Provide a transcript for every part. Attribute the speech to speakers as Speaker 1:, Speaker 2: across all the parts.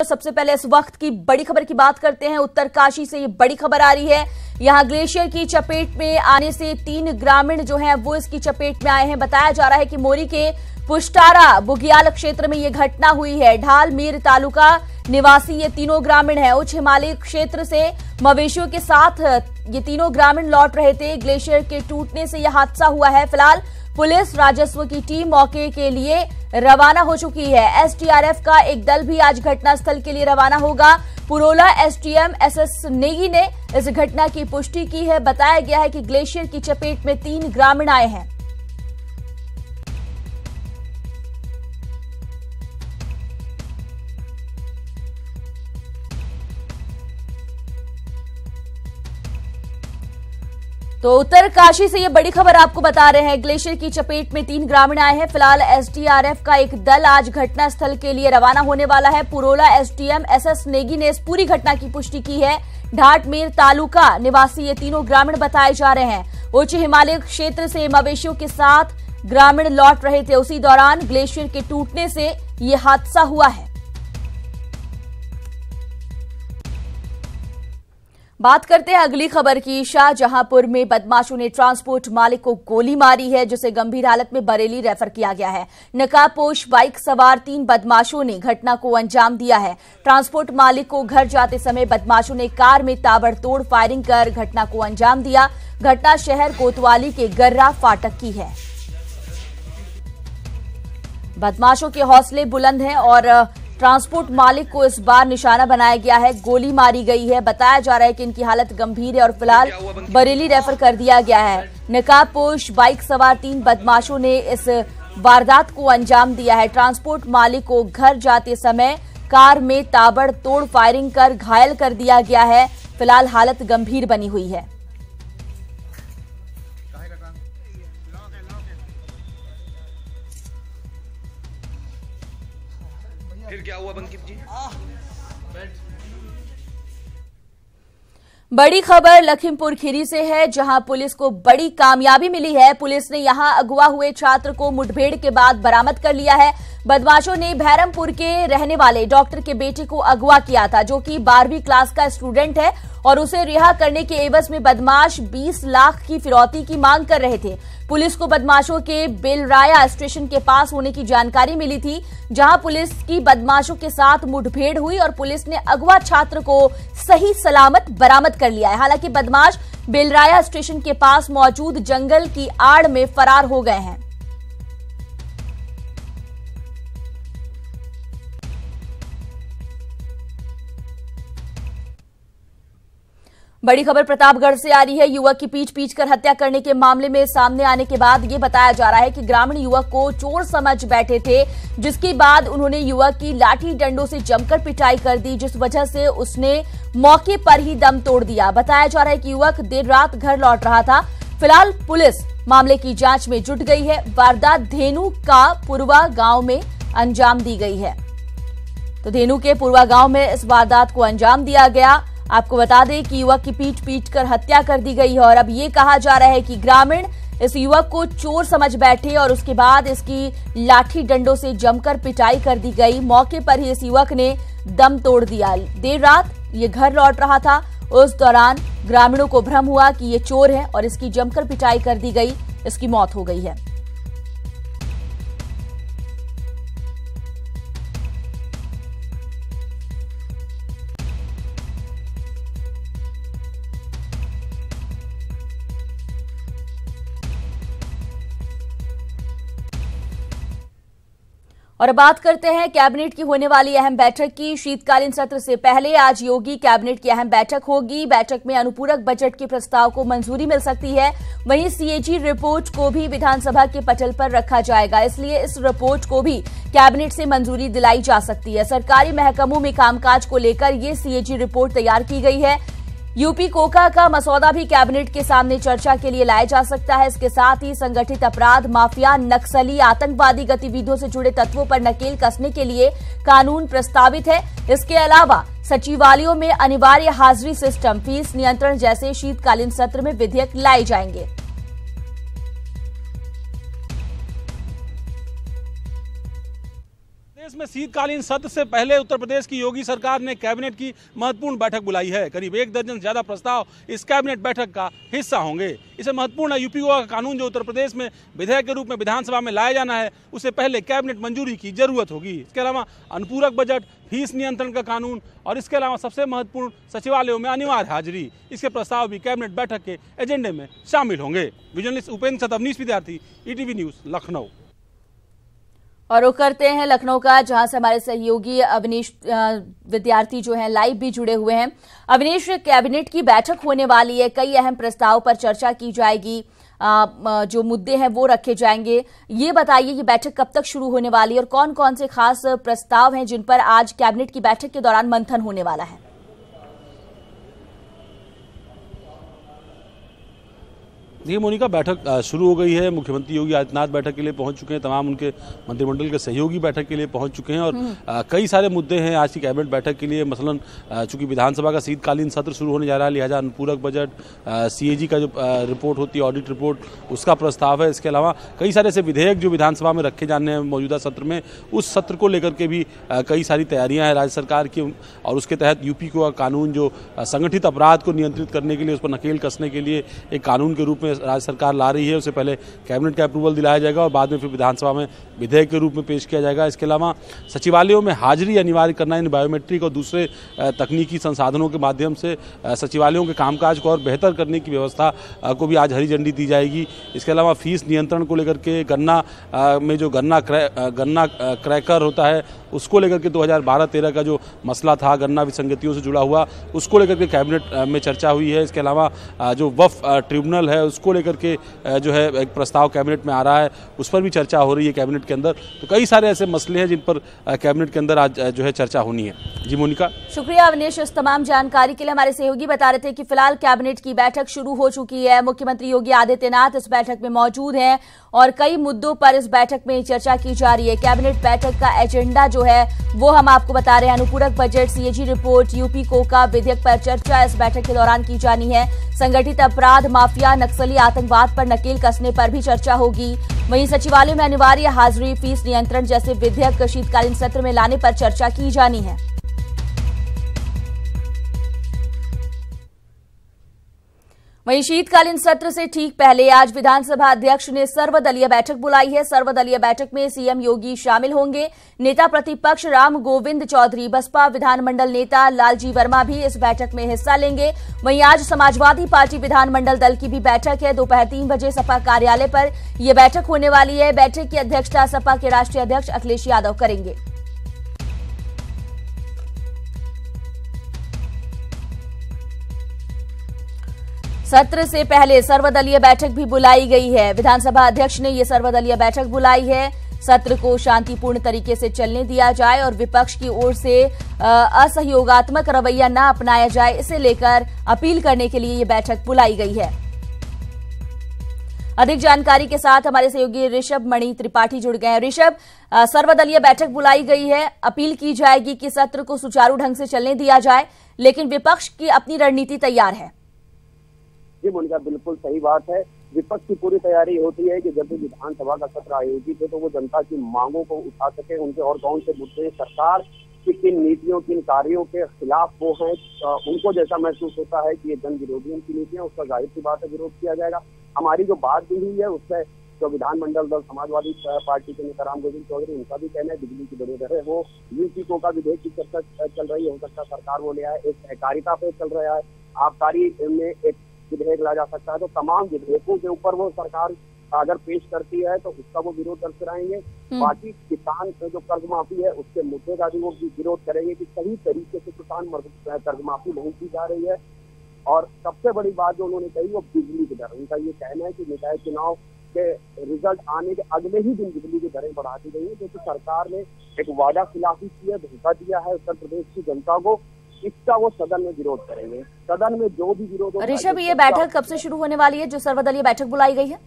Speaker 1: सबसे पहले इस वक्त की बड़ी खबर की बात करते हैं। उत्तरकाशी से ये बड़ी खबर आ रही है। यहां ग्लेशियर की चपेट में आने से 3 ग्रामीण जो हैं वो इसकी चपेट में आए हैं। बताया जा रहा है कि मोरी के पुष्टारा बुगियाल क्षेत्र में ये घटना हुई है। ढाल मीर तालुका निवासी ये तीनों ग्रामीण हैं। उच्च हिमालयी क्षेत्र से मवेशियों के साथ ये तीनों ग्रामीण लौट रहे थे। ग्लेशियर के टूटने से यह हादसा हुआ है। फिलहाल पुलिस राजस्व की टीम मौके के लिए रवाना हो चुकी है। एसडीआरएफ का एक दल भी आज घटनास्थल के लिए रवाना होगा। पुरोला एसडीएम एसएस नेगी ने इस घटना की पुष्टि की है। बताया गया है कि ग्लेशियर की चपेट में 3 ग्रामीण आए हैं। तो उत्तरकाशी से ये बड़ी खबर आपको बता रहे हैं। ग्लेशियर की चपेट में 3 ग्रामीण आए हैं। फिलहाल एसडीआरएफ का एक दल आज घटनास्थल के लिए रवाना होने वाला है। पुरोला एसडीएम एसएस नेगी ने इस पूरी घटना की पुष्टि की है। ढाटमेर तालुका निवासी ये तीनों ग्रामीण बताए जा रहे हैं। उच्च हिमालय क्षेत्र से मवेशियों के साथ ग्रामीण लौट रहे थे। उसी दौरान ग्लेशियर के टूटने से ये हादसा हुआ है। बात करते हैं अगली खबर की। शाहजहांपुर में बदमाशों ने ट्रांसपोर्ट मालिक को गोली मारी है, जिसे गंभीर हालत में बरेली रेफर किया गया है। नकाबपोश बाइक सवार 3 बदमाशों ने घटना को अंजाम दिया है। ट्रांसपोर्ट मालिक को घर जाते समय बदमाशों ने कार में ताबड़तोड़ फायरिंग कर घटना को अंजाम दिया। घटना शहर कोतवाली के गर्रा फाटक की है। बदमाशों के हौसले बुलंद हैं और ट्रांसपोर्ट मालिक को इस बार निशाना बनाया गया है। गोली मारी गई है। बताया जा रहा है कि इनकी हालत गंभीर है और फिलहाल बरेली रेफर कर दिया गया है। नकाबपोश बाइक सवार 3 बदमाशों ने इस वारदात को अंजाम दिया है। ट्रांसपोर्ट मालिक को घर जाते समय कार में ताबड़तोड़ फायरिंग कर घायल कर दिया गया है। फिलहाल हालत गंभीर बनी हुई है।
Speaker 2: फिर क्या हुआ बंकिम जी?
Speaker 1: बड़ी खबर लखीमपुर खीरी से है, जहां पुलिस को बड़ी कामयाबी मिली है। पुलिस ने यहां अगवा हुए छात्र को मुठभेड़ के बाद बरामद कर लिया है। बदमाशों ने भैरमपुर के रहने वाले डॉक्टर के बेटे को अगवा किया था, जो कि 12वीं क्लास का स्टूडेंट है और उसे रिहा करने के एवज में बदमाश 20 लाख की फिरौती की मांग कर रहे थे। पुलिस को बदमाशों के बेलराया स्टेशन के पास होने की जानकारी मिली थी, जहां पुलिस की बदमाशों के साथ मुठभेड़ हुई और पुलिस ने अगवा छात्र को सही सलामत बरामद कर लिया है। हालांकि बदमाश बेलराया स्टेशन के पास मौजूद जंगल की आड़ में फरार हो गए हैं। बड़ी खबर प्रतापगढ़ से आ रही है। युवक की पीट कर हत्या करने के मामले में सामने आने के बाद ये बताया जा रहा है कि ग्रामीण युवक को चोर समझ बैठे थे, जिसके बाद उन्होंने युवक की लाठी डंडों से जमकर पिटाई कर दी, जिस वजह से उसने मौके पर ही दम तोड़ दिया। बताया जा रहा है कि युवक देर रात घर लौट रहा था। फिलहाल पुलिस मामले की जांच में जुट गई है। वारदात धेनु का पुरवा गांव में अंजाम दी गई है। तो धेनु के पुरवा गांव में इस वारदात को अंजाम दिया गया। आपको बता दें कि युवक की पीट कर हत्या कर दी गई है और अब ये कहा जा रहा है कि ग्रामीण इस युवक को चोर समझ बैठे और उसके बाद इसकी लाठी डंडों से जमकर पिटाई कर दी गई। मौके पर ही इस युवक ने दम तोड़ दिया। देर रात ये घर लौट रहा था। उस दौरान ग्रामीणों को भ्रम हुआ कि ये चोर है और इसकी जमकर पिटाई कर दी गई। इसकी मौत हो गई है। और बात करते हैं कैबिनेट की होने वाली अहम बैठक की। शीतकालीन सत्र से पहले आज योगी कैबिनेट की अहम बैठक होगी। बैठक में अनुपूरक बजट के प्रस्ताव को मंजूरी मिल सकती है। वहीं सीएजी रिपोर्ट को भी विधानसभा के पटल पर रखा जाएगा, इसलिए इस रिपोर्ट को भी कैबिनेट से मंजूरी दिलाई जा सकती है। सरकारी महकमों में कामकाज को लेकर ये सीएजी रिपोर्ट तैयार की गई है। यूपी कोका का मसौदा भी कैबिनेट के सामने चर्चा के लिए लाया जा सकता है। इसके साथ ही संगठित अपराध, माफिया, नक्सली, आतंकवादी गतिविधियों से जुड़े तत्वों पर नकेल कसने के लिए कानून प्रस्तावित है। इसके अलावा सचिवालयों में अनिवार्य हाजिरी सिस्टम, फीस नियंत्रण जैसे शीतकालीन सत्र में विधेयक लाए जाएंगे।
Speaker 3: देश प्रदेश में शीतकालीन सत्र से पहले उत्तर प्रदेश की योगी सरकार ने कैबिनेट की महत्वपूर्ण बैठक बुलाई है। करीब 1 दर्जन से ज्यादा प्रस्ताव इस कैबिनेट बैठक का हिस्सा होंगे। इसे महत्वपूर्ण है यूपी गोवा का कानून जो उत्तर प्रदेश में विधेयक के रूप में विधानसभा में लाया जाना है, उसे पहले कैबिनेट मंजूरी की जरूरत होगी। इसके अलावा अनुपूरक बजट, फीस नियंत्रण का कानून और इसके अलावा सबसे महत्वपूर्ण सचिवालयों में अनिवार्य हाजिरी, इसके प्रस्ताव भी कैबिनेट बैठक के एजेंडे में शामिल होंगे। विजुअलिस्ट उपेंद्र साथ अवनीश विद्यार्थी, ईटीवी न्यूज, लखनऊ।
Speaker 1: और रुख करते हैं लखनऊ का, जहां से हमारे सहयोगी अवनीश विद्यार्थी जो हैं लाइव भी जुड़े हुए हैं। अवनीश, कैबिनेट की बैठक होने वाली है, कई अहम प्रस्ताव पर चर्चा की जाएगी, जो मुद्दे हैं वो रखे जाएंगे। ये बताइए कि बैठक कब तक शुरू होने वाली है और कौन कौन से खास प्रस्ताव हैं जिन पर आज कैबिनेट की बैठक के दौरान मंथन होने वाला है।
Speaker 3: देखिए मोनिका, बैठक शुरू हो गई है। मुख्यमंत्री योगी आदित्यनाथ बैठक के लिए पहुंच चुके हैं, तमाम उनके मंत्रिमंडल के सहयोगी बैठक के लिए पहुंच चुके हैं और कई सारे मुद्दे हैं आज की कैबिनेट बैठक के लिए। मसलन चूंकि विधानसभा का शीतकालीन सत्र शुरू होने जा रहा है, लिहाजा अनुपूरक बजट, सीएजी का जो रिपोर्ट होती है, ऑडिट रिपोर्ट, उसका प्रस्ताव है। इसके अलावा कई सारे ऐसे विधेयक जो विधानसभा में रखे जाने हैं मौजूदा सत्र में, उस सत्र को लेकर के भी कई सारी तैयारियाँ हैं राज्य सरकार की। और उसके तहत यूपी का कानून जो संगठित अपराध को नियंत्रित करने के लिए, उस पर नकेल कसने के लिए एक कानून के रूप में राज्य सरकार ला रही है। उसे पहले कैबिनेट का अप्रूवल दिलाया जाएगा और बाद में फिर विधानसभा में विधेयक के रूप में पेश किया जाएगा। इसके अलावा सचिवालयों में हाजिरी अनिवार्य करना, इन बायोमेट्रिक और दूसरे तकनीकी संसाधनों के माध्यम से सचिवालयों के कामकाज को और बेहतर करने की व्यवस्था को भी आज हरी झंडी दी जाएगी। इसके अलावा फीस नियंत्रण को लेकर के, गन्ना में जो गन्ना क्रैकर होता है उसको लेकर के 2012-13 का जो मसला था गन्ना विसंगतियों से जुड़ा हुआ, उसको लेकर के कैबिनेट में चर्चा हुई है। इसके अलावा जो वफ ट्रिब्यूनल है उसको लेकर के जो है एक प्रस्ताव कैबिनेट में आ रहा है, उस पर भी चर्चा हो रही है कैबिनेट के अंदर। तो कई सारे ऐसे मसले हैं जिन पर कैबिनेट के अंदर आज जो है चर्चा होनी है। जी मोनिका,
Speaker 1: शुक्रिया अवनीश इस तमाम जानकारी के लिए। हमारे सहयोगी बता रहे थे कि फिलहाल कैबिनेट की बैठक शुरू हो चुकी है, मुख्यमंत्री योगी आदित्यनाथ इस बैठक में मौजूद हैं और कई मुद्दों पर इस बैठक में चर्चा की जा रही है। कैबिनेट बैठक का एजेंडा जो है वो हम आपको बता रहे हैं। अनुपूरक budget, CAG report, UP Coca विधेयक पर चर्चा इस बैठक के दौरान की जानी है। संगठित अपराध, माफिया, नक्सली, आतंकवाद पर नकेल कसने पर भी चर्चा होगी। वहीं सचिवालय में अनिवार्य हाजिरी, फीस नियंत्रण जैसे विधेयक शीतकालीन सत्र में लाने पर चर्चा की जानी है। वहीं शीतकालीन सत्र से ठीक पहले आज विधानसभा अध्यक्ष ने सर्वदलीय बैठक बुलाई है। सर्वदलीय बैठक में सीएम योगी शामिल होंगे। नेता प्रतिपक्ष राम गोविंद चौधरी, बसपा विधानमंडल नेता लालजी वर्मा भी इस बैठक में हिस्सा लेंगे। वहीं आज समाजवादी पार्टी विधानमंडल दल की भी बैठक है। दोपहर 3 बजे सपा कार्यालय पर यह बैठक होने वाली है। बैठक की अध्यक्षता सपा के राष्ट्रीय अध्यक्ष अखिलेश यादव करेंगे। सत्र से पहले सर्वदलीय बैठक भी बुलाई गई है। विधानसभा अध्यक्ष ने यह सर्वदलीय बैठक बुलाई है। सत्र को शांतिपूर्ण तरीके से चलने दिया जाए और विपक्ष की ओर से असहयोगात्मक रवैया न अपनाया जाए, इसे लेकर अपील करने के लिए यह बैठक बुलाई गई है। अधिक जानकारी के साथ हमारे सहयोगी ऋषभ मणि त्रिपाठी जुड़ गए हैं। ऋषभ, सर्वदलीय बैठक बुलाई गई है, अपील की जाएगी कि सत्र को सुचारू ढंग से चलने दिया जाए, लेकिन विपक्ष की अपनी रणनीति तैयार है।
Speaker 4: जी मोनिका, बिल्कुल सही बात है। विपक्ष की पूरी तैयारी होती है कि जब भी विधानसभा का सत्र आयोजित हो तो वो जनता की मांगों को उठा सके, उनके और कौन से मुद्दे सरकार की किन नीतियों, किन कार्यों के खिलाफ वो हैं। उनको जैसा महसूस होता है कि ये जन विरोधी उनकी नीतियां, उसका जाहिर सी बात है विरोध किया जाएगा। हमारी जो बात भी हुई है उससे जो विधानमंडल दल समाजवादी पार्टी के नेता राम गोविंद चौधरी, उनका भी कहना है बिजली की बड़ी दरें वो यूपी कोका विधेयक की चर्चा चल रही है, हो सकता है सरकार वो ले आए। एक सहकारिता पे चल रहा है, आबकारी में एक विधेयक ला जा सकता है। तो तमाम विधेयकों के ऊपर वो सरकार अगर पेश करती है तो उसका वो विरोध करते रहेंगे। बाकी किसान जो कर्ज माफी है उसके मुद्दे का भी वो विरोध करेंगे कि सही तरीके से किसान कर्ज माफी नहीं की जा रही है। और सबसे बड़ी बात जो उन्होंने कही वो बिजली की दर। उनका ये कहना है कि निकाय चुनाव के रिजल्ट आने के अगले ही दिन बिजली की दरें बढ़ा दी गई है, क्योंकि सरकार ने एक वादा खिलाफी की है, धोखा दिया है उत्तर प्रदेश की जनता को। इसका वो सदन में विरोध करेंगे। सदन में जो भी विरोध।
Speaker 1: ऋषभ, ये बैठक कब से शुरू होने वाली है जो सर्वदलीय बैठक बुलाई गई है?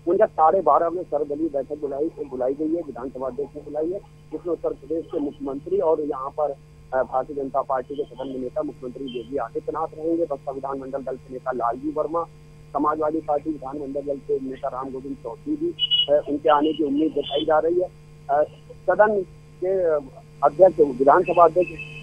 Speaker 4: उनका 12:30 में सर्वदलीय बैठक बुलाई गई है, विधानसभा अध्यक्ष ने बुलाई है, जिसमें उत्तर प्रदेश के मुख्यमंत्री और यहाँ पर भारतीय जनता पार्टी के सदन में नेता मुख्यमंत्री योगी आदित्यनाथ रहेंगे। बसपा विधानमंडल दल के नेता लालजी वर्मा, समाजवादी पार्टी विधानमंडल दल के नेता राम गोविंद चौधरी भी उनके आने की उम्मीद जताई जा रही है। सदन के अध्यक्ष, विधानसभा अध्यक्ष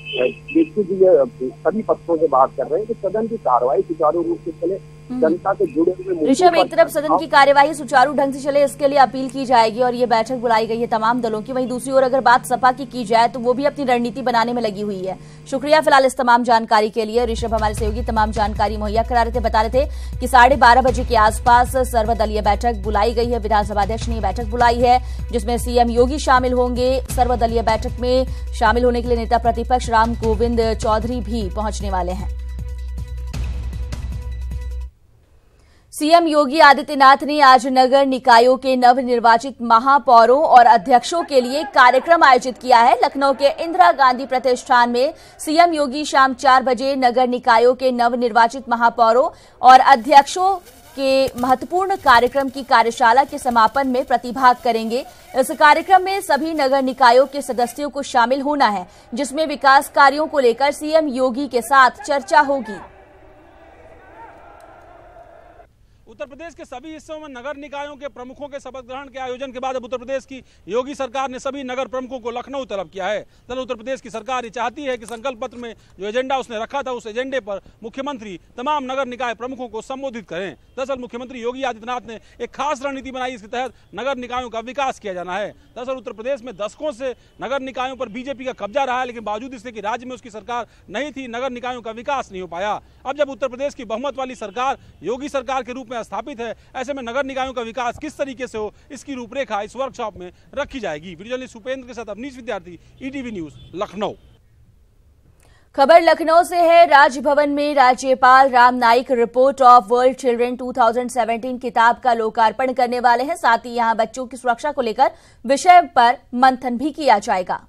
Speaker 4: दीक्षित जी सभी पक्षों से बात कर रहे हैं कि सदन की कार्रवाई सुचारू रूप से चले, जनता से जुड़े हुए
Speaker 1: ऋषभ, एक तरफ सदन की कार्यवाही सुचारू ढंग से चले इसके लिए अपील की जाएगी और ये बैठक बुलाई गई है तमाम दलों की, वहीं दूसरी ओर अगर बात सपा की जाए तो वो भी अपनी रणनीति बनाने में लगी हुई है। शुक्रिया फिलहाल इस तमाम जानकारी के लिए। ऋषभ हमारे सहयोगी तमाम जानकारी मुहैया करा रहे थे, बता रहे थे कि 12:30 बजे के आसपास सर्वदलीय बैठक बुलाई गई है। विधानसभा अध्यक्ष ने बैठक बुलाई है जिसमें सीएम योगी शामिल होंगे। सर्वदलीय बैठक में शामिल होने के लिए नेता प्रतिपक्ष राम गोविंद चौधरी भी पहुंचने वाले हैं। सीएम योगी आदित्यनाथ ने आज नगर निकायों के नवनिर्वाचित महापौरों और अध्यक्षों के लिए कार्यक्रम आयोजित किया है। लखनऊ के इंदिरा गांधी प्रतिष्ठान में सीएम योगी शाम 4 बजे नगर निकायों के नवनिर्वाचित महापौरों और अध्यक्षों के महत्वपूर्ण कार्यक्रम की कार्यशाला के समापन में प्रतिभाग करेंगे। इस कार्यक्रम में सभी नगर निकायों के सदस्यों को शामिल होना है, जिसमें विकास कार्यों को लेकर सीएम योगी के साथ चर्चा होगी।
Speaker 3: उत्तर प्रदेश के सभी हिस्सों में नगर निकायों के प्रमुखों के शपथ ग्रहण के आयोजन के बाद अब उत्तर प्रदेश की योगी सरकार ने सभी नगर प्रमुखों को लखनऊ तलब किया है। दरअसल उत्तर प्रदेश की सरकार ये चाहती है कि संकल्प पत्र में जो एजेंडा उसने रखा था उस एजेंडे पर मुख्यमंत्री तमाम नगर निकाय प्रमुखों को संबोधित करें। दरअसल मुख्यमंत्री योगी आदित्यनाथ ने एक खास रणनीति बनाई, इसके तहत नगर निकायों का विकास किया जाना है। दरअसल उत्तर प्रदेश में दशकों से नगर निकायों पर बीजेपी का कब्जा रहा है, लेकिन बावजूद इसके कि राज्य में उसकी सरकार नहीं थी, नगर निकायों का विकास नहीं हो पाया। अब जब उत्तर प्रदेश की बहुमत वाली सरकार योगी सरकार के रूप में स्थापित है, ऐसे में नगर निकायों का विकास किस तरीके से हो इसकी रूपरेखा इस वर्कशॉप में रखी जाएगी। वीडियो जर्नलिस्ट उपेंद्र के साथ अवनीश विद्यार्थी, ईटीवी न्यूज, लखनऊ।
Speaker 1: खबर लखनऊ से है। राजभवन में राज्यपाल Ram Naik report of world children 2017 किताब का लोकार्पण करने वाले हैं। साथ ही यहां बच्चों की सुरक्षा को लेकर विषय पर मंथन भी किया जाएगा।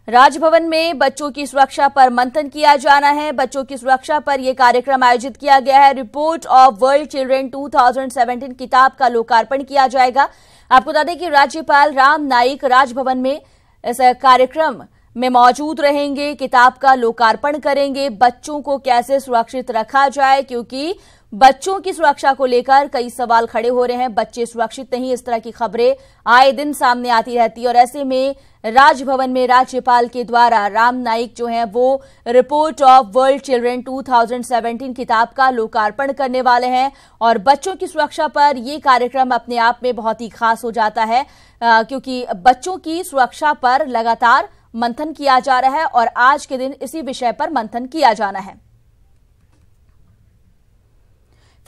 Speaker 1: राजभवन में बच्चों की सुरक्षा पर मंथन किया जाना है। बच्चों की सुरक्षा पर यह कार्यक्रम आयोजित किया गया है। रिपोर्ट ऑफ वर्ल्ड चिल्ड्रन 2017 किताब का लोकार्पण किया जाएगा। आपको बता दें कि राज्यपाल राम नाईक राजभवन में इस कार्यक्रम में मौजूद रहेंगे, किताब का लोकार्पण करेंगे। बच्चों को कैसे सुरक्षित रखा जाए, क्योंकि बच्चों की सुरक्षा को लेकर कई सवाल खड़े हो रहे हैं। बच्चे सुरक्षित नहीं, इस तरह की खबरें आए दिन सामने आती रहती है और ऐसे में राजभवन में राज्यपाल के द्वारा राम नाईक जो हैं वो रिपोर्ट ऑफ वर्ल्ड चिल्ड्रन 2017 किताब का लोकार्पण करने वाले हैं। और बच्चों की सुरक्षा पर यह कार्यक्रम अपने आप में बहुत ही खास हो जाता है, क्योंकि बच्चों की सुरक्षा पर लगातार मंथन किया जा रहा है और आज के दिन इसी विषय पर मंथन किया जाना है।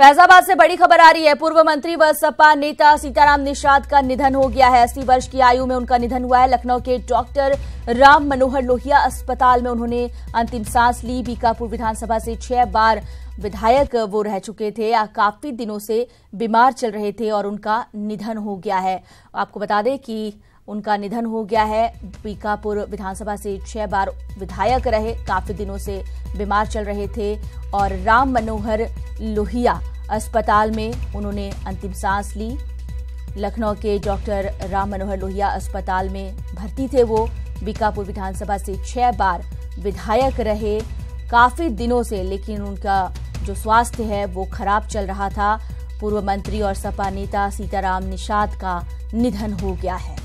Speaker 1: फैजाबाद से बड़ी खबर आ रही है। पूर्व मंत्री व सपा नेता सीताराम निषाद का निधन हो गया है। 80 वर्ष की आयु में उनका निधन हुआ है। लखनऊ के डॉक्टर राम मनोहर लोहिया अस्पताल में उन्होंने अंतिम सांस ली। बीकापुर विधानसभा से 6 बार विधायक वो रह चुके थे। काफी दिनों से बीमार चल रहे थे और उनका निधन हो गया है। आपको बता दें कि उनका निधन हो गया है। बीकापुर विधानसभा से 6 बार विधायक रहे, काफी दिनों से बीमार चल रहे थे और राम मनोहर लोहिया अस्पताल में उन्होंने अंतिम सांस ली। लखनऊ के डॉक्टर राम मनोहर लोहिया अस्पताल में भर्ती थे वो। बीकापुर विधानसभा से 6 बार विधायक रहे काफी दिनों से, लेकिन उनका जो स्वास्थ्य है वो खराब चल रहा था। पूर्व मंत्री और सपा नेता सीताराम निषाद का निधन हो गया है।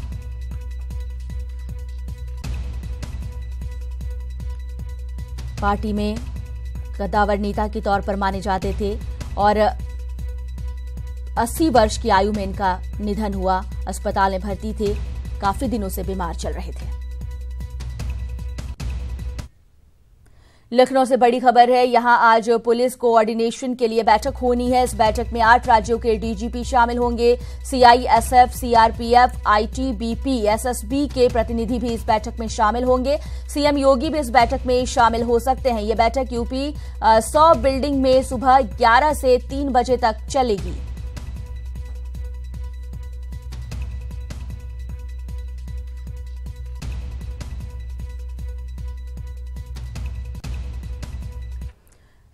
Speaker 1: पार्टी में कद्दावर नेता के तौर पर माने जाते थे और 80 वर्ष की आयु में इनका निधन हुआ। अस्पताल में भर्ती थे, काफी दिनों से बीमार चल रहे थे। लखनऊ से बड़ी खबर है। यहां आज पुलिस कोऑर्डिनेशन के लिए बैठक होनी है। इस बैठक में 8 राज्यों के डीजीपी शामिल होंगे। सीआईएसएफ, सीआरपीएफ, आईटीबीपी, एसएसबी के प्रतिनिधि भी इस बैठक में शामिल होंगे। सीएम योगी भी इस बैठक में शामिल हो सकते हैं। यह बैठक यूपी 100 बिल्डिंग में सुबह 11 से 3 बजे तक चलेगी।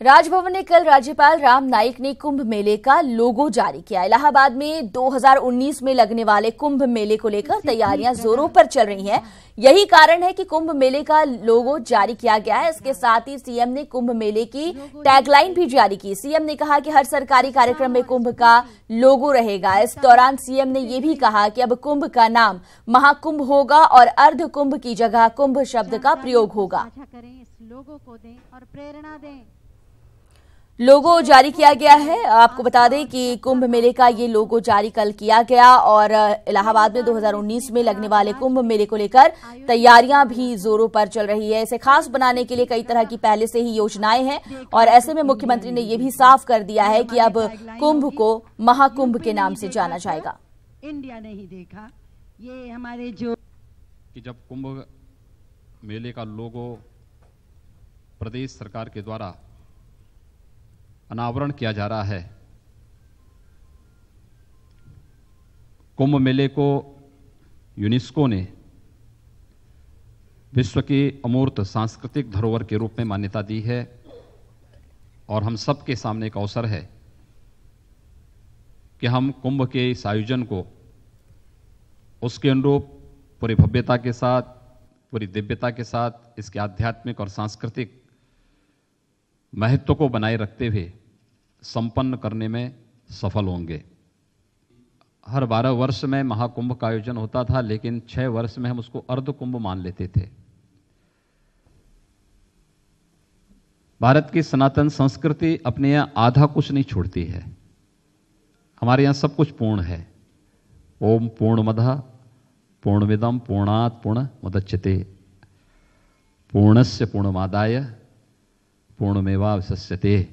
Speaker 1: राजभवन ने कल राज्यपाल राम नाईक ने कुंभ मेले का लोगो जारी किया। इलाहाबाद में 2019 में लगने वाले कुंभ मेले को लेकर तैयारियां जोरों पर चल रही हैं। यही कारण है कि कुंभ मेले का लोगो जारी किया गया है। इसके साथ ही सीएम ने कुंभ मेले की टैगलाइन भी जारी की। सीएम ने कहा कि हर सरकारी कार्यक्रम में कुंभ का लोगो रहेगा। इस दौरान सीएम ने यह भी कहा कि अब कुंभ का नाम महाकुंभ होगा और अर्ध कुंभ की जगह कुंभ शब्द का प्रयोग होगा। लोगो जारी किया गया है। आपको बता दें कि कुंभ मेले का ये लोगो जारी कल किया गया और इलाहाबाद में 2019 में लगने वाले कुंभ मेले को लेकर तैयारियां भी जोरों पर चल रही है। इसे खास बनाने के लिए कई तरह की पहले से ही योजनाएं हैं और ऐसे में मुख्यमंत्री ने यह भी साफ कर दिया है कि अब कुंभ को महाकुंभ के नाम से जाना जाएगा।
Speaker 5: इंडिया ने ही देखा ये हमारे जो
Speaker 6: कि जब कुंभ मेले का लोगो प्रदेश सरकार के द्वारा अनावरण किया जा रहा है, कुंभ मेले को यूनेस्को ने विश्व के अमूर्त सांस्कृतिक धरोहर के रूप में मान्यता दी है और हम सबके सामने एक अवसर है कि हम कुंभ के इस आयोजन को उसके अनुरूप पूरी भव्यता के साथ, पूरी दिव्यता के साथ इसके आध्यात्मिक और सांस्कृतिक महत्व को बनाए रखते हुए संपन्न करने में सफल होंगे। हर 12 वर्ष में महाकुंभ का आयोजन होता था, लेकिन 6 वर्ष में हम उसको अर्ध कुंभ मान लेते थे। भारत की सनातन संस्कृति अपने यहाँ आधा कुछ नहीं छोड़ती है। हमारे यहाँ सब कुछ पूर्ण है। ओम पूर्णमदः पूर्णमिदं पूर्णात् पूर्णमुदच्यते पूर्णस्य पूर्णमादाय पूर्णमेवावशिष्यते,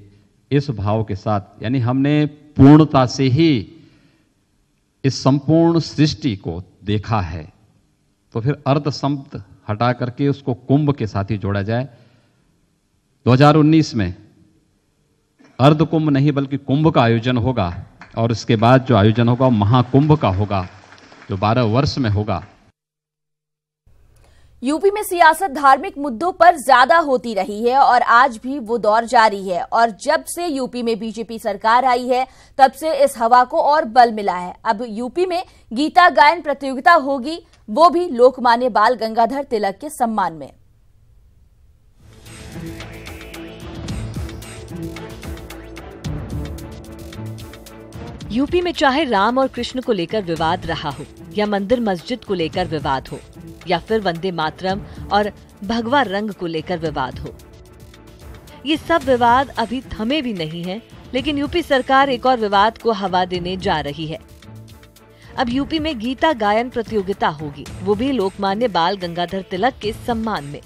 Speaker 6: इस भाव के साथ, यानी हमने पूर्णता से ही इस संपूर्ण सृष्टि को देखा है। तो फिर अर्ध शब्द हटा करके उसको कुंभ के साथ ही जोड़ा जाए। 2019 में अर्ध कुंभ नहीं बल्कि कुंभ का आयोजन होगा और इसके बाद जो आयोजन होगा वो महाकुंभ का होगा, जो 12 वर्ष में होगा।
Speaker 1: यूपी में सियासत धार्मिक मुद्दों पर ज्यादा होती रही है और आज भी वो दौर जारी है और जब से यूपी में बीजेपी सरकार आई है तब से इस हवा को और बल मिला है। अब यूपी में गीता गायन प्रतियोगिता होगी, वो भी लोकमान्य बाल गंगाधर तिलक के सम्मान में।
Speaker 7: यूपी में चाहे राम और कृष्ण को लेकर विवाद रहा हो या मंदिर मस्जिद को लेकर विवाद हो या फिर वंदे मातरम और भगवा रंग को लेकर विवाद हो, ये सब विवाद अभी थमे भी नहीं हैं, लेकिन यूपी सरकार एक और विवाद को हवा देने जा रही है। अब यूपी में गीता गायन प्रतियोगिता होगी, वो भी लोकमान्य बाल गंगाधर तिलक के सम्मान में।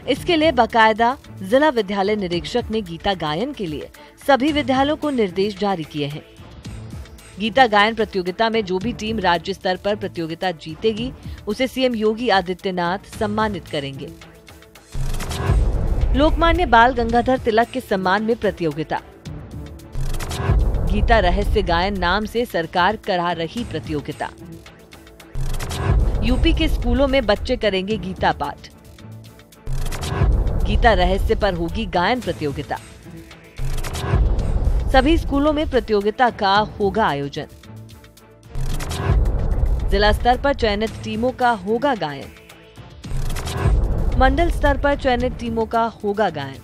Speaker 7: इसके लिए बाकायदा जिला विद्यालय निरीक्षक ने गीता गायन के लिए सभी विद्यालयों को निर्देश जारी किए हैं। गीता गायन प्रतियोगिता में जो भी टीम राज्य स्तर पर प्रतियोगिता जीतेगी उसे सीएम योगी आदित्यनाथ सम्मानित करेंगे। लोकमान्य बाल गंगाधर तिलक के सम्मान में प्रतियोगिता। गीता रहस्य गायन नाम से सरकार करा रही प्रतियोगिता। यूपी के स्कूलों में बच्चे करेंगे गीता पाठ। गीता रहस्य पर होगी गायन प्रतियोगिता। सभी स्कूलों में प्रतियोगिता का होगा आयोजन। जिला स्तर पर चयनित टीमों का होगा गायन। मंडल स्तर पर चयनित टीमों का होगा गायन।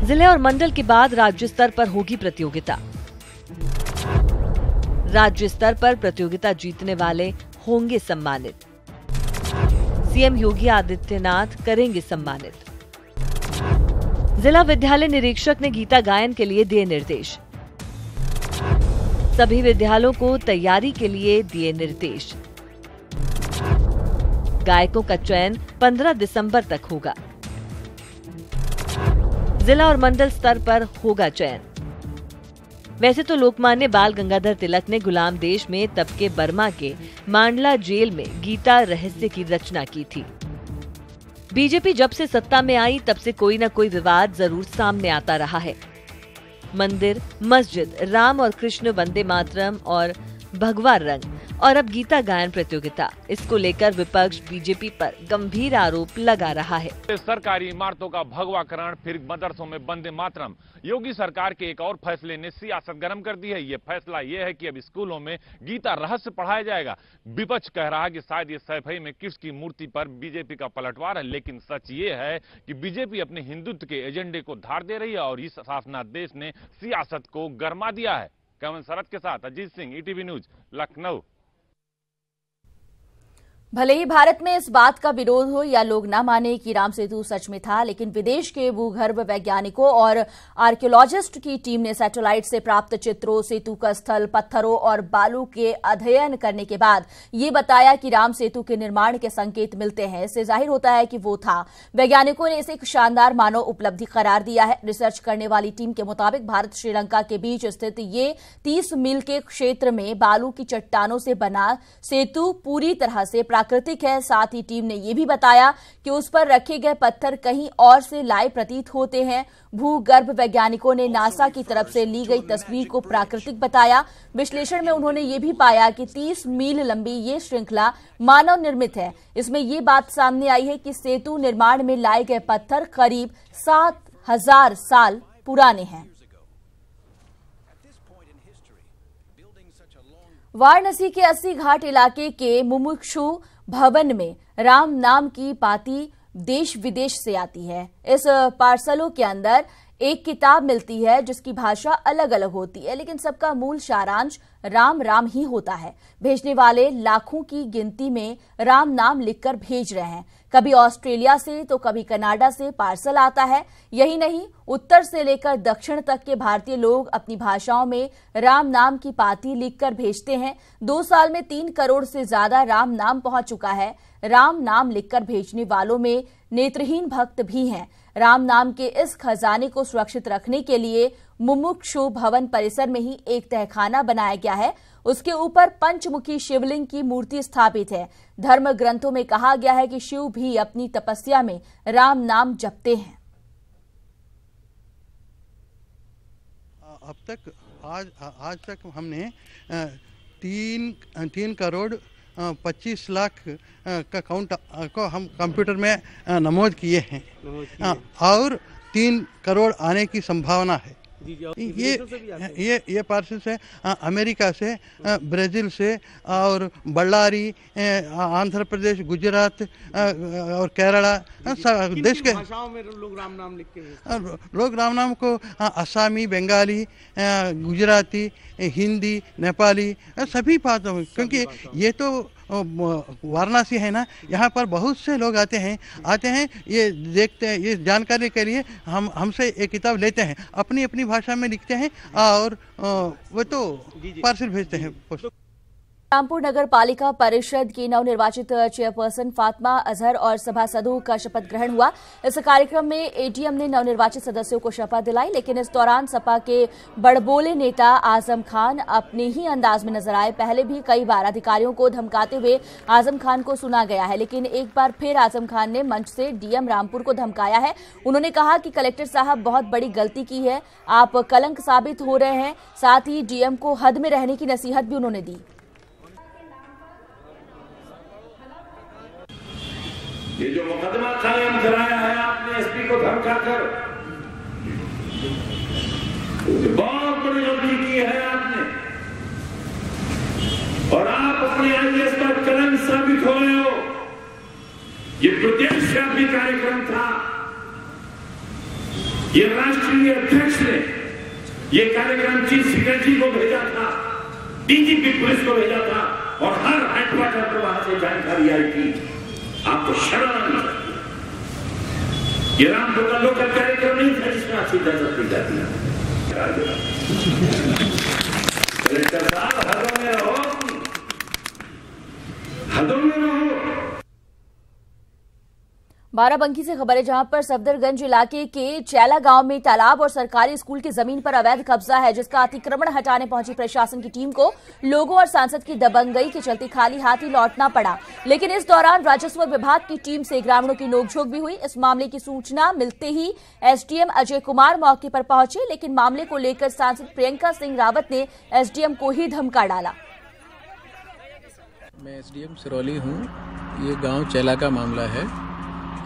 Speaker 7: जिले और मंडल के बाद राज्य स्तर पर होगी प्रतियोगिता। राज्य स्तर पर प्रतियोगिता जीतने वाले होंगे सम्मानित। सीएम योगी आदित्यनाथ करेंगे सम्मानित। जिला विद्यालय निरीक्षक ने गीता गायन के लिए दिए निर्देश। सभी विद्यालयों को तैयारी के लिए दिए निर्देश। गायकों का चयन 15 दिसंबर तक होगा। जिला और मंडल स्तर पर होगा चयन। वैसे तो लोकमान्य बाल गंगाधर तिलक ने गुलाम देश में तब के बर्मा के मांडला जेल में गीता रहस्य की रचना की थी। बीजेपी जब से सत्ता में आई तब से कोई न कोई विवाद जरूर सामने आता रहा है। मंदिर, मस्जिद, राम और कृष्ण, वंदे मातरम और भगवा रंग और अब गीता गायन प्रतियोगिता। इसको लेकर विपक्ष बीजेपी पर गंभीर आरोप लगा रहा है।
Speaker 8: सरकारी इमारतों का भगवाकरण, फिर मदरसों में वंदे मातरम। योगी सरकार के एक और फैसले ने सियासत गर्म कर दी है। ये फैसला ये है कि अब स्कूलों में गीता रहस्य पढ़ाया जाएगा। विपक्ष कह रहा है कि शायद ये सैफई में कृष्ण की मूर्ति पर बीजेपी का पलटवार है, लेकिन सच ये है कि बीजेपी अपने हिंदुत्व के एजेंडे को धार दे रही है और इस शासनादेश ने सियासत को गरमा दिया है। कमल शरद के साथ अजीत सिंह, ईटीवी न्यूज, लखनऊ।
Speaker 1: भले ही भारत में इस बात का विरोध हो या लोग न माने कि राम सेतु सच में था, लेकिन विदेश के भूगर्भ वैज्ञानिकों और आर्कियोलॉजिस्ट की टीम ने सैटेलाइट से प्राप्त चित्रों, सेतु का स्थल, पत्थरों और बालू के अध्ययन करने के बाद ये बताया कि राम सेतु के निर्माण के संकेत मिलते हैं। इससे जाहिर होता है कि वो था। वैज्ञानिकों ने इसे एक शानदार मानव उपलब्धि करार दिया है। रिसर्च करने वाली टीम के मुताबिक भारत श्रीलंका के बीच स्थित ये 30 मील के क्षेत्र में बालू की चट्टानों से बना सेतु पूरी तरह से प्राकृतिक है। साथ ही टीम ने यह भी बताया कि उस पर रखे गए पत्थर कहीं और से लाए प्रतीत होते हैं। भूगर्भ वैज्ञानिकों ने नासा की तरफ से ली गई तस्वीर को प्राकृतिक बताया। विश्लेषण में उन्होंने ये भी पाया कि 30 मील लंबी ये श्रृंखला मानव निर्मित है। इसमें ये बात सामने आई है कि सेतु निर्माण में लाए गए पत्थर करीब 7000 साल पुराने हैं। वाराणसी के 80 घाट इलाके के मुमुक्षु भवन में राम नाम की पाती देश विदेश से आती है। इस पार्सलों के अंदर एक किताब मिलती है जिसकी भाषा अलग अलग होती है, लेकिन सबका मूल सारांश राम राम ही होता है। भेजने वाले लाखों की गिनती में राम नाम लिखकर भेज रहे हैं। कभी ऑस्ट्रेलिया से तो कभी कनाडा से पार्सल आता है। यही नहीं, उत्तर से लेकर दक्षिण तक के भारतीय लोग अपनी भाषाओं में राम नाम की पाती लिखकर भेजते हैं। 2 साल में 3 करोड़ से ज्यादा राम नाम पहुंच चुका है। राम नाम लिखकर भेजने वालों में नेत्रहीन भक्त भी हैं। राम नाम के इस खजाने को सुरक्षित रखने के लिए मुमुक्षु भवन परिसर में ही एक तहखाना बनाया गया है। उसके ऊपर पंचमुखी शिवलिंग की मूर्ति स्थापित है। धर्म ग्रंथों में कहा गया है कि शिव भी अपनी तपस्या में राम नाम जपते हैं।
Speaker 9: अब तक आज तक हमने 3 करोड़ 25 लाख का काउंट को हम कंप्यूटर में नमोद किए हैं और 3 करोड़ आने की संभावना है। ये पार्सल से अमेरिका से, ब्राजील से और बल्लारी, आंध्र प्रदेश, गुजरात और केरला देश के भाषाओं में लोग राम नाम लिखते हैं। लोग राम नाम को असमी, बंगाली, गुजराती, हिंदी, नेपाली सभी भाषाओं में, क्योंकि ये तो वाराणसी है ना, यहाँ पर बहुत से लोग आते हैं ये देखते हैं, ये जानकारी के लिए हमसे एक किताब लेते हैं, अपनी अपनी भाषा में लिखते हैं और वो तो पार्सल भेजते हैं।
Speaker 1: रामपुर नगर पालिका परिषद की नवनिर्वाचित चेयरपर्सन फातिमा अजहर और सभासदों का शपथ ग्रहण हुआ। इस कार्यक्रम में एडीएम ने नवनिर्वाचित सदस्यों को शपथ दिलाई, लेकिन इस दौरान सपा के बड़बोले नेता आजम खान अपने ही अंदाज में नजर आए। पहले भी कई बार अधिकारियों को धमकाते हुए आजम खान को सुना गया है, लेकिन एक बार फिर आजम खान ने मंच से डीएम रामपुर को धमकाया है। उन्होंने कहा कि कलेक्टर साहब बहुत बड़ी गलती की है, आप कलंक साबित हो रहे हैं। साथ ही डीएम को हद में रहने की नसीहत भी उन्होंने दी।
Speaker 10: ये जो मुकदमा कायम कराया है आपने एसपी को धमकाकर, बहुत बड़ी गलती की है आपने, और आप अपने आईएएस पर कलंक साबित हो रहे हो। ये प्रदेशव्यापी कार्यक्रम था, ये राष्ट्रीय अध्यक्ष ने ये कार्यक्रम चीफ सेक्रेटरी को भेजा था, डीजीपी पुलिस को भेजा था और हर हेडक्वार्टर पर वहां से जानकारी आई थी। आपको शर्म आनी चाहिए। ये रामपुर का लोकल कार्यक्रम नहीं था जिसमें आपसी दर्शक दी जाती है। कलेक्टर साहब हदों में रहो, हदों में रहो।
Speaker 1: बाराबंकी से खबर है, जहां पर सफदरगंज इलाके के चैला गांव में तालाब और सरकारी स्कूल की जमीन पर अवैध कब्जा है, जिसका अतिक्रमण हटाने पहुंची प्रशासन की टीम को लोगों और सांसद की दबंगई के चलते खाली हाथ ही लौटना पड़ा। लेकिन इस दौरान राजस्व विभाग की टीम से ग्रामीणों की नोकझोंक भी हुई। इस मामले की सूचना मिलते ही एसडीएम अजय कुमार मौके पर पहुंचे, लेकिन मामले को लेकर सांसद प्रियंका सिंह रावत ने एसडीएम को ही धमका डाला।
Speaker 11: मैं एसडीएम सिरौली हूँ। ये गांव चैला का मामला है।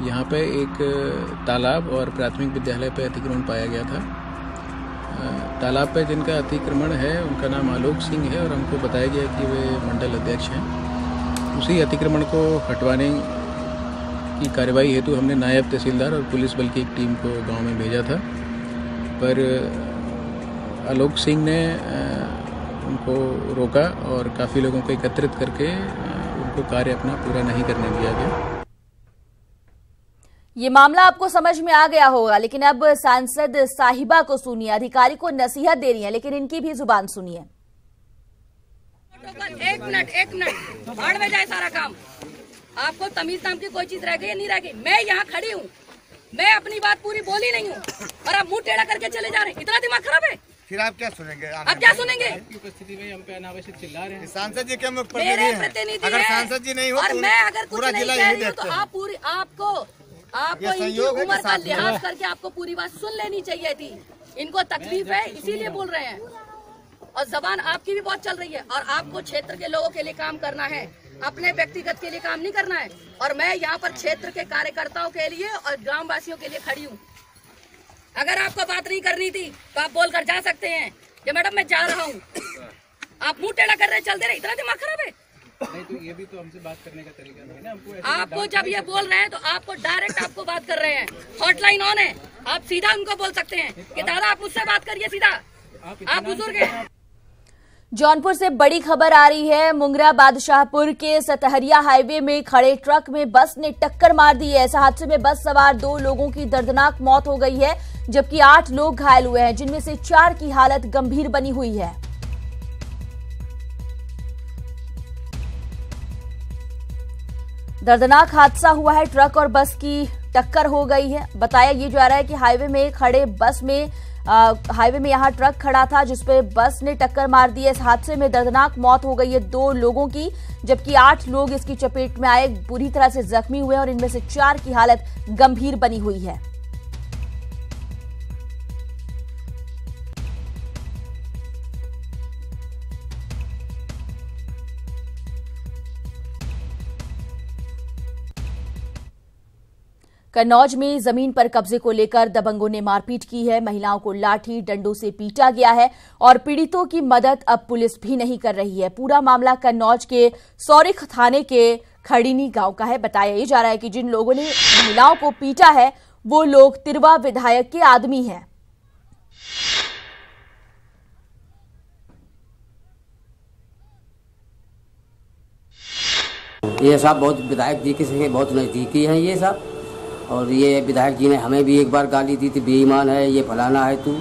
Speaker 11: यहाँ पे एक तालाब और प्राथमिक विद्यालय पे अतिक्रमण पाया गया था। तालाब पे जिनका अतिक्रमण है उनका नाम आलोक सिंह है और हमको बताया गया कि वे मंडल अध्यक्ष हैं। उसी अतिक्रमण को हटवाने की कार्रवाई हेतु हमने नायब तहसीलदार और पुलिस बल की एक टीम को गांव में भेजा था, पर आलोक सिंह ने उनको रोका और काफ़ी लोगों को एकत्रित करके उनको कार्य अपना पूरा नहीं करने दिया गया।
Speaker 1: ये मामला आपको समझ में आ गया होगा, लेकिन अब सांसद साहिबा को सुनिए। अधिकारी को नसीहत दे रही है, लेकिन इनकी भी जुबान सुनिए।
Speaker 12: एक मिनट भाड़ में जाए सारा काम। आपको तमीज नाम की कोई चीज रह गई या नहीं रह गई? मैं यहाँ खड़ी हूँ, मैं अपनी बात पूरी बोली नहीं हूँ और आप मुंह टेढ़ा करके चले जा रहे हैं। इतना दिमाग खराब है?
Speaker 13: फिर आप क्या सुनेंगे?
Speaker 12: आप क्या सुनेंगे?
Speaker 11: उपस्थिति में हम पे अनावश्यक चिल्ला रहे हैं।
Speaker 13: सांसद जी क्या मुख्य
Speaker 12: मेरे प्रतिनिधि
Speaker 13: अगर सांसद जी नहीं हो
Speaker 12: और
Speaker 13: तो
Speaker 12: मैं अगर कुछ नहीं कह रही हूँ तो आप पूरी आपको इनकी उम्र का लिहाज करके आपको पूरी बात सुन लेनी चाहिए थी। इनको तकलीफ है इसीलिए बोल रहे हैं और जबान आपकी भी बहुत चल रही है और आपको क्षेत्र के लोगों के लिए काम करना है, अपने व्यक्तिगत के लिए काम नहीं करना है। और मैं यहाँ पर क्षेत्र के कार्यकर्ताओं के लिए और ग्रामवासियों के लिए खड़ी हूँ। अगर आपको बात नहीं करनी थी तो आप बोलकर जा सकते हैं कि मैडम मैं जा रहा हूँ। आप मुंह टेढ़ा कर रहे चल दे रहे, इतना दिमाग खराब है?
Speaker 11: नहीं तो ये भी तो हमसे बात करने का तरीका नहीं है ना। हमको
Speaker 12: आपको जब ये बोल रहे हैं तो आपको डायरेक्ट आपको बात कर रहे हैं। हॉटलाइन ऑन है, आप सीधा उनको बोल सकते हैं कि दादा आप मुझसे बात करिए सीधा, आप बुजुर्ग हैं।
Speaker 1: जौनपुर से बड़ी खबर आ रही है। मुंगरा बादशाहपुर के सतहरिया हाईवे में खड़े ट्रक में बस ने टक्कर मार दी है। इस हादसे में बस सवार 2 लोगों की दर्दनाक मौत हो गई है, जबकि 8 लोग घायल हुए हैं, जिनमें से 4 की हालत गंभीर बनी हुई है। दर्दनाक हादसा हुआ है, ट्रक और बस की टक्कर हो गई है। बताया ये जा रहा है कि हाईवे में खड़े बस में हाईवे में यहां ट्रक खड़ा था जिसपे बस ने टक्कर मार दी है। इस हादसे में दर्दनाक मौत हो गई है 2 लोगों की, जबकि 8 लोग इसकी चपेट में आए, बुरी तरह से जख्मी हुए और इनमें से 4 की हालत गंभीर बनी हुई है। कन्नौज में जमीन पर कब्जे को लेकर दबंगों ने मारपीट की है। महिलाओं को लाठी डंडों से पीटा गया है और पीड़ितों की मदद अब पुलिस भी नहीं कर रही है। पूरा मामला कन्नौज के सौरिख थाने के खड़ीनी गांव का है। बताया ये जा रहा है कि जिन लोगों ने महिलाओं को पीटा है वो लोग तिरवा विधायक के आदमी हैं।
Speaker 14: ये सब बहुत विधायक जी के बहुत नजदीकी हैं ये सब, और ये विधायक जी ने हमें भी एक बार गाली दी थी, बेईमान है ये, फलाना है, तू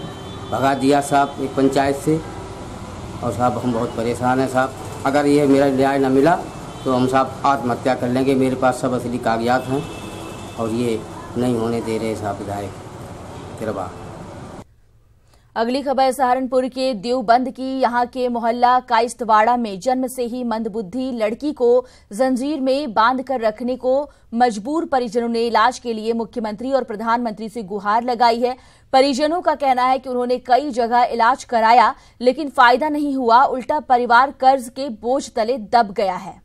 Speaker 14: भगा दिया साहब एक पंचायत से। और साहब हम बहुत परेशान हैं साहब, अगर ये मेरा न्याय न मिला तो हम साहब आत्महत्या कर लेंगे। मेरे पास सब असली कागजात हैं और ये नहीं होने दे रहे साहब विधायक तिरवा।
Speaker 1: अगली खबर सहारनपुर के देवबंद की। यहां के मोहल्ला काइस्तवाड़ा में जन्म से ही मंदबुद्धि लड़की को जंजीर में बांधकर रखने को मजबूर परिजनों ने इलाज के लिए मुख्यमंत्री और प्रधानमंत्री से गुहार लगाई है। परिजनों का कहना है कि उन्होंने कई जगह इलाज कराया लेकिन फायदा नहीं हुआ, उल्टा परिवार कर्ज के बोझ तले दब गया है।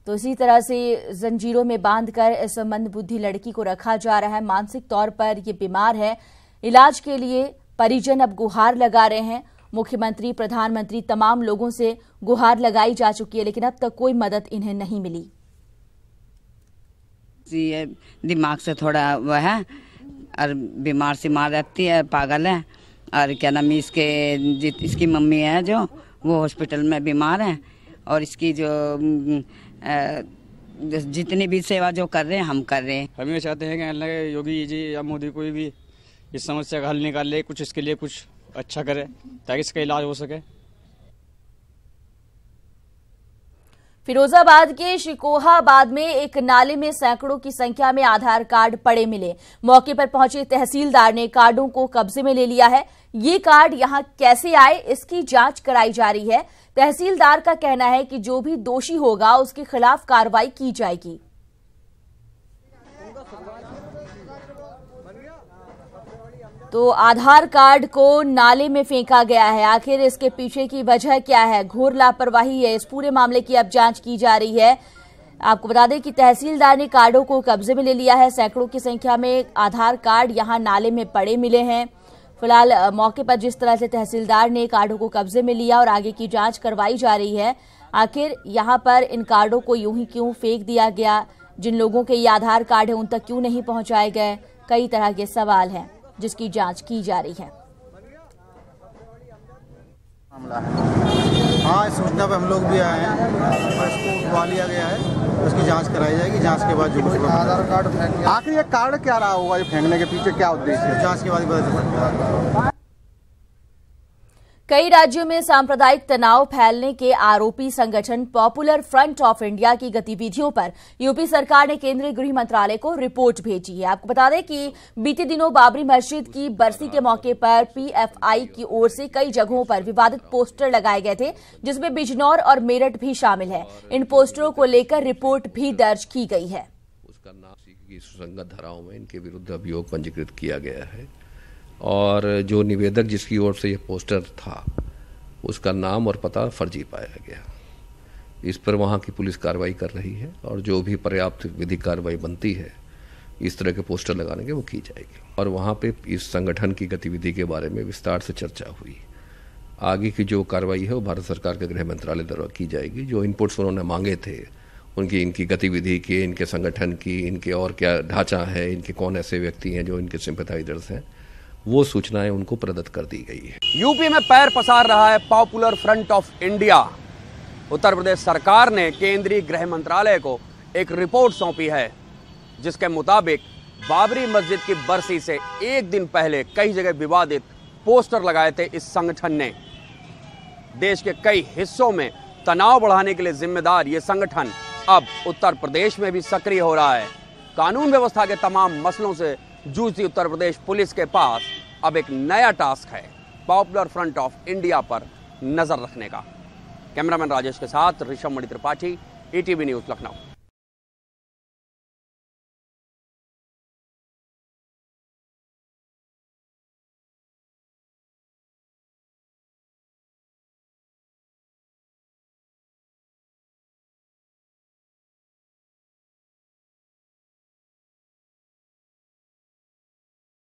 Speaker 1: तो इसी तरह से जंजीरों में बांधकर इस मंदबुद्धि लड़की को रखा जा रहा है। मानसिक तौर पर ये बीमार है। इलाज के लिए परिजन अब गुहार लगा रहे हैं। मुख्यमंत्री, प्रधानमंत्री, तमाम लोगों से गुहार लगाई जा चुकी है, लेकिन अब तक कोई मदद इन्हें नहीं मिली।
Speaker 15: ये दिमाग से थोड़ा वह है और बीमार सी मार रहती है, पागल है। और क्या नाम इसकी मम्मी है जो वो हॉस्पिटल में बीमार है और इसकी जो जितनी भी सेवा जो कर रहे हैं हम कर रहे हैं।
Speaker 16: हम ये चाहते हैं कि अल्लाह योगी जी या मोदी कोई भी इस समस्या का हल निकाल ले, कुछ इसके लिए कुछ अच्छा करे ताकि इसका इलाज हो सके।
Speaker 1: फिरोजाबाद के शिकोहाबाद में एक नाले में सैकड़ों की संख्या में आधार कार्ड पड़े मिले। मौके पर पहुंचे तहसीलदार ने कार्डों को कब्जे में ले लिया है। ये कार्ड यहां कैसे आए इसकी जांच कराई जा रही है। तहसीलदार का कहना है कि जो भी दोषी होगा उसके खिलाफ कार्रवाई की जाएगी। तो तो आधार कार्ड को नाले में फेंका गया है, आखिर इसके पीछे की वजह क्या है? घोर लापरवाही है। इस पूरे मामले की अब जांच की जा रही है। आपको बता दें कि तहसीलदार ने कार्डों को कब्जे में ले लिया है। सैकड़ों की संख्या में आधार कार्ड यहां नाले में पड़े मिले हैं। फिलहाल मौके पर जिस तरह से तहसीलदार ने कार्डों को कब्जे में लिया और आगे की जांच करवाई जा रही है। आखिर यहां पर इन कार्डों को यूं ही क्यों फेंक दिया गया? जिन लोगों के ये आधार कार्ड है उन तक क्यों नहीं पहुंचाए गए? कई तरह के सवाल हैं जिसकी जांच की जा रही है।
Speaker 17: हाँ, इस सूचना पे हम लोग भी आए हैं और इसको उठवा लिया गया है। उसकी जांच कराई जाएगी। जांच के बाद जो कुछ आधार कार्ड फेंक, आखिर ये कार्ड क्या रहा होगा, ये फेंकने के पीछे क्या उद्देश्य है, जांच के बाद ही पता चल सकता है।
Speaker 1: कई राज्यों में सांप्रदायिक तनाव फैलने के आरोपी संगठन पॉपुलर फ्रंट ऑफ इंडिया की गतिविधियों पर यूपी सरकार ने केंद्रीय गृह मंत्रालय को रिपोर्ट भेजी है। आपको बता दें कि बीते दिनों बाबरी मस्जिद की बरसी के मौके पर पीएफआई की ओर से कई जगहों पर विवादित पोस्टर लगाए गए थे, जिसमें बिजनौर और मेरठ भी शामिल है। इन पोस्टरों को लेकर रिपोर्ट भी दर्ज की गई है।
Speaker 2: उसका नाम की सुसंगत धाराओं में इनके विरुद्ध अभियोग पंजीकृत किया गया है और जो निवेदक जिसकी ओर से ये पोस्टर था उसका नाम और पता फर्जी पाया गया। इस पर वहाँ की पुलिस कार्रवाई कर रही है और जो भी पर्याप्त विधिक कार्रवाई बनती है इस तरह के पोस्टर लगाने के वो की जाएगी। और वहाँ पे इस संगठन की गतिविधि के बारे में विस्तार से चर्चा हुई। आगे की जो कार्रवाई है वो भारत सरकार के गृह मंत्रालय द्वारा की जाएगी। जो इनपुट्स उन्होंने मांगे थे उनकी, इनकी गतिविधि की, इनके संगठन की, इनके और क्या ढांचा है, इनके कौन ऐसे व्यक्ति हैं जो इनके सिंपैथाइजर्स हैं, वो सूचनाएं उनको प्रदत्त कर दी गई है।
Speaker 18: यूपी में पैर पसार रहा है popular front of India. Uttar Pradesh सरकार ने केंद्रीय गृह मंत्रालय को एक रिपोर्ट सौंपी है जिसके मुताबिक बाबरी मस्जिद की बरसी से एक दिन पहले कई जगह विवादित पोस्टर लगाए थे इस संगठन ने। देश के कई हिस्सों में तनाव बढ़ाने के लिए जिम्मेदार ये संगठन अब उत्तर प्रदेश में भी सक्रिय हो रहा है। कानून व्यवस्था के तमाम मसलों से जूझती उत्तर प्रदेश पुलिस के पास अब एक नया टास्क है पॉपुलर फ्रंट ऑफ इंडिया पर नजर रखने का। कैमरामैन राजेश के साथ ऋषभ मणि त्रिपाठी, ETV न्यूज लखनऊ।